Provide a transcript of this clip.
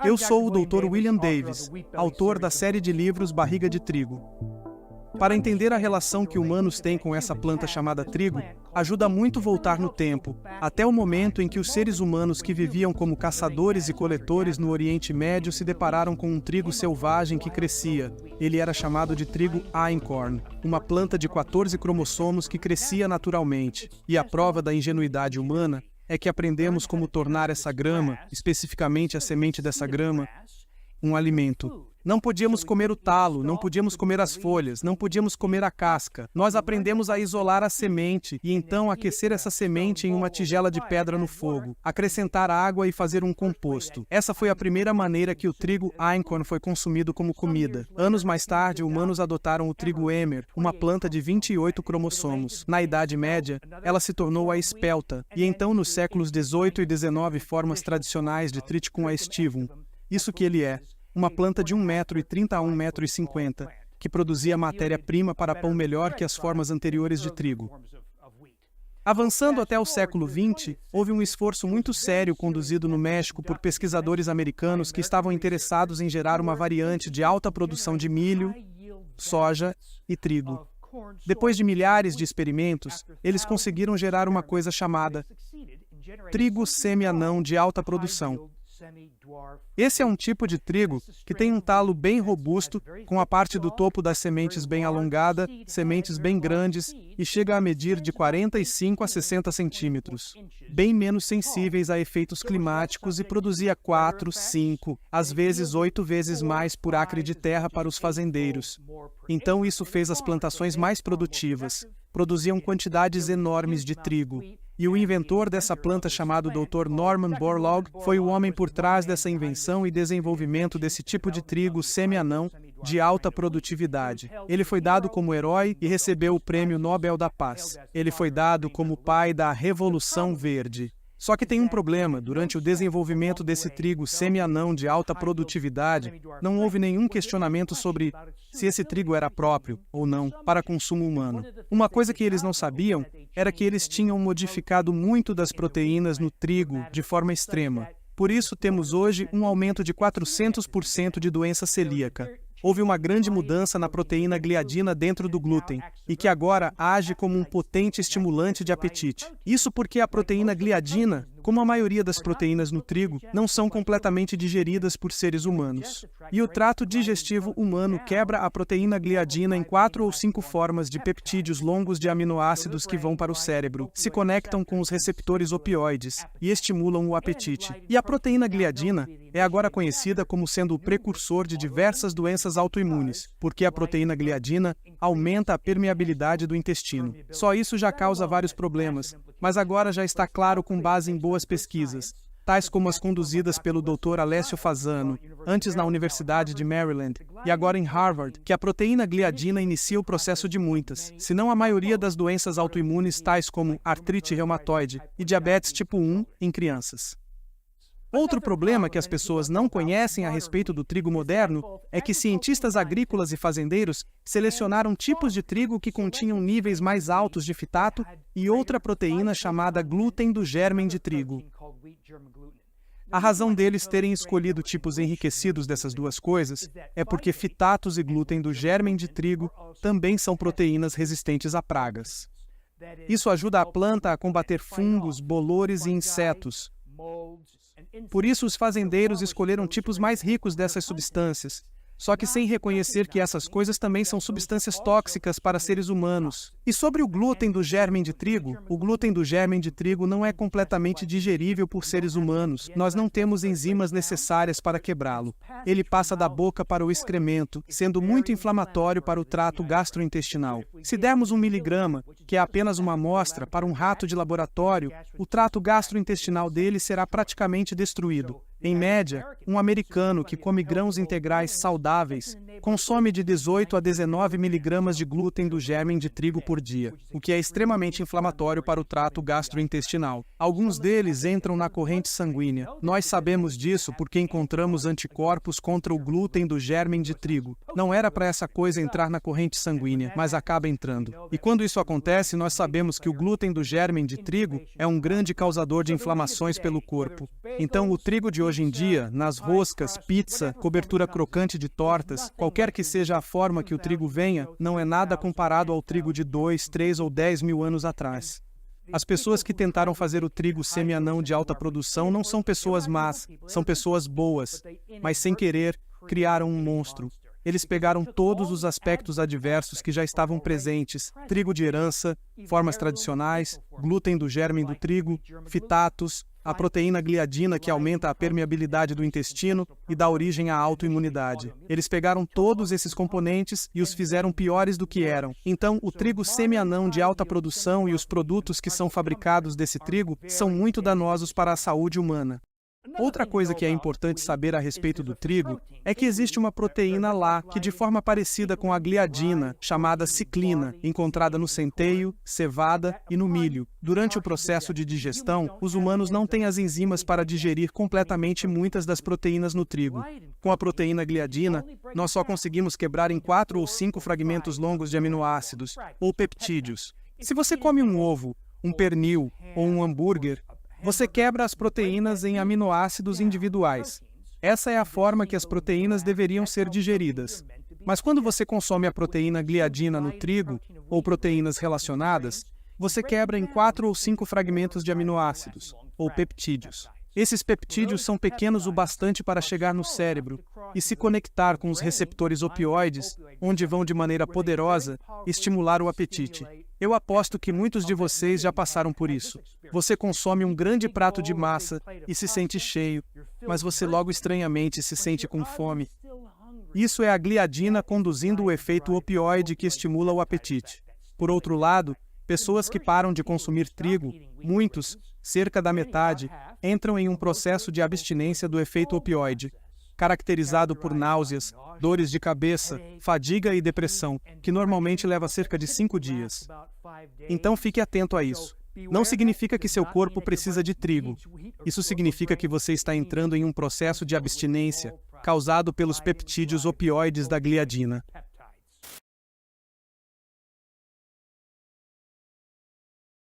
Eu sou o Dr. William Davis, autor da série de livros Barriga de Trigo. Para entender a relação que humanos têm com essa planta chamada trigo, ajuda muito voltar no tempo, até o momento em que os seres humanos que viviam como caçadores e coletores no Oriente Médio se depararam com um trigo selvagem que crescia. Ele era chamado de trigo einkorn, uma planta de 14 cromossomos que crescia naturalmente. E a prova da ingenuidade humana é que aprendemos como tornar essa grama, especificamente a semente dessa grama, um alimento. Não podíamos comer o talo, não podíamos comer as folhas, não podíamos comer a casca. Nós aprendemos a isolar a semente e então aquecer essa semente em uma tigela de pedra no fogo, acrescentar água e fazer um composto. Essa foi a primeira maneira que o trigo einkorn foi consumido como comida. Anos mais tarde, humanos adotaram o trigo emmer, uma planta de 28 cromossomos. Na Idade Média, ela se tornou a espelta, e então nos séculos 18 e 19 formas tradicionais de Triticum aestivum. Isso que ele é. Uma planta de 1,30 m a 1,50 m, que produzia matéria-prima para pão melhor que as formas anteriores de trigo. Avançando até o século XX, houve um esforço muito sério conduzido no México por pesquisadores americanos que estavam interessados em gerar uma variante de alta produção de milho, soja e trigo. Depois de milhares de experimentos, eles conseguiram gerar uma coisa chamada trigo semi-anão de alta produção. Esse é um tipo de trigo que tem um talo bem robusto, com a parte do topo das sementes bem alongada, sementes bem grandes e chega a medir de 45 a 60 centímetros. Bem menos sensíveis a efeitos climáticos e produzia 4, 5, às vezes 8 vezes mais por acre de terra para os fazendeiros. Então isso fez as plantações mais produtivas. Produziam quantidades enormes de trigo. E o inventor dessa planta, chamado Dr. Norman Borlaug, foi o homem por trás dessa invenção e desenvolvimento desse tipo de trigo semi-anão de alta produtividade. Ele foi dado como herói e recebeu o Prêmio Nobel da Paz. Ele foi dado como pai da Revolução Verde. Só que tem um problema: durante o desenvolvimento desse trigo semi-anão de alta produtividade, não houve nenhum questionamento sobre se esse trigo era próprio ou não para consumo humano. Uma coisa que eles não sabiam era que eles tinham modificado muito das proteínas no trigo de forma extrema. Por isso temos hoje um aumento de 400% de doença celíaca. Houve uma grande mudança na proteína gliadina dentro do glúten, e que agora age como um potente estimulante de apetite. Isso porque a proteína gliadina, como a maioria das proteínas no trigo, não são completamente digeridas por seres humanos. E o trato digestivo humano quebra a proteína gliadina em 4 ou 5 formas de peptídeos longos de aminoácidos que vão para o cérebro, se conectam com os receptores opioides e estimulam o apetite. E a proteína gliadina é agora conhecida como sendo o precursor de diversas doenças autoimunes, porque a proteína gliadina aumenta a permeabilidade do intestino. Só isso já causa vários problemas, mas agora já está claro com base em boas pesquisas, tais como as conduzidas pelo Dr. Alessio Fasano, antes na Universidade de Maryland e agora em Harvard, que a proteína gliadina inicia o processo de muitas, se não a maioria das doenças autoimunes tais como artrite reumatoide e diabetes tipo 1 em crianças. Outro problema que as pessoas não conhecem a respeito do trigo moderno é que cientistas agrícolas e fazendeiros selecionaram tipos de trigo que continham níveis mais altos de fitato e outra proteína chamada glúten do gérmen de trigo. A razão deles terem escolhido tipos enriquecidos dessas duas coisas é porque fitatos e glúten do gérmen de trigo também são proteínas resistentes a pragas. Isso ajuda a planta a combater fungos, bolores e insetos. Por isso, os fazendeiros escolheram tipos mais ricos dessas substâncias, só que sem reconhecer que essas coisas também são substâncias tóxicas para seres humanos. E sobre o glúten do gérmen de trigo, o glúten do gérmen de trigo não é completamente digerível por seres humanos. Nós não temos enzimas necessárias para quebrá-lo. Ele passa da boca para o excremento, sendo muito inflamatório para o trato gastrointestinal. Se dermos 1 miligrama, que é apenas uma amostra, para um rato de laboratório, o trato gastrointestinal dele será praticamente destruído. Em média, um americano que come grãos integrais saudáveis consome de 18 a 19 miligramas de glúten do gérmen de trigo por dia, o que é extremamente inflamatório para o trato gastrointestinal. Alguns deles entram na corrente sanguínea. Nós sabemos disso porque encontramos anticorpos contra o glúten do gérmen de trigo. Não era para essa coisa entrar na corrente sanguínea, mas acaba entrando. E quando isso acontece, nós sabemos que o glúten do gérmen de trigo é um grande causador de inflamações pelo corpo. Então, o trigo de hoje em dia, nas roscas, pizza, cobertura crocante de tortas, qualquer que seja a forma que o trigo venha, não é nada comparado ao trigo de 2, 3 ou 10 mil anos atrás. As pessoas que tentaram fazer o trigo semi-anão de alta produção não são pessoas más, são pessoas boas, mas sem querer, criaram um monstro. Eles pegaram todos os aspectos adversos que já estavam presentes, trigo de herança, formas tradicionais, glúten do germe do trigo, fitatos, a proteína gliadina que aumenta a permeabilidade do intestino e dá origem à autoimunidade. Eles pegaram todos esses componentes e os fizeram piores do que eram. Então, o trigo semi-anão de alta produção e os produtos que são fabricados desse trigo são muito danosos para a saúde humana. Outra coisa que é importante saber a respeito do trigo é que existe uma proteína lá que, de forma parecida com a gliadina, chamada ciclina, encontrada no centeio, cevada e no milho. Durante o processo de digestão, os humanos não têm as enzimas para digerir completamente muitas das proteínas no trigo. Com a proteína gliadina, nós só conseguimos quebrar em 4 ou 5 fragmentos longos de aminoácidos, ou peptídeos. Se você come um ovo, um pernil ou um hambúrguer, você quebra as proteínas em aminoácidos individuais. Essa é a forma que as proteínas deveriam ser digeridas. Mas quando você consome a proteína gliadina no trigo, ou proteínas relacionadas, você quebra em 4 ou 5 fragmentos de aminoácidos, ou peptídeos. Esses peptídeos são pequenos o bastante para chegar no cérebro e se conectar com os receptores opioides, onde vão de maneira poderosa estimular o apetite. Eu aposto que muitos de vocês já passaram por isso. Você consome um grande prato de massa e se sente cheio, mas você logo estranhamente se sente com fome. Isso é a gliadina conduzindo o efeito opioide que estimula o apetite. Por outro lado, pessoas que param de consumir trigo, muitos, cerca da metade, entram em um processo de abstinência do efeito opioide, caracterizado por náuseas, dores de cabeça, fadiga e depressão, que normalmente leva cerca de 5 dias. Então fique atento a isso. Não significa que seu corpo precisa de trigo. Isso significa que você está entrando em um processo de abstinência causado pelos peptídeos opioides da gliadina.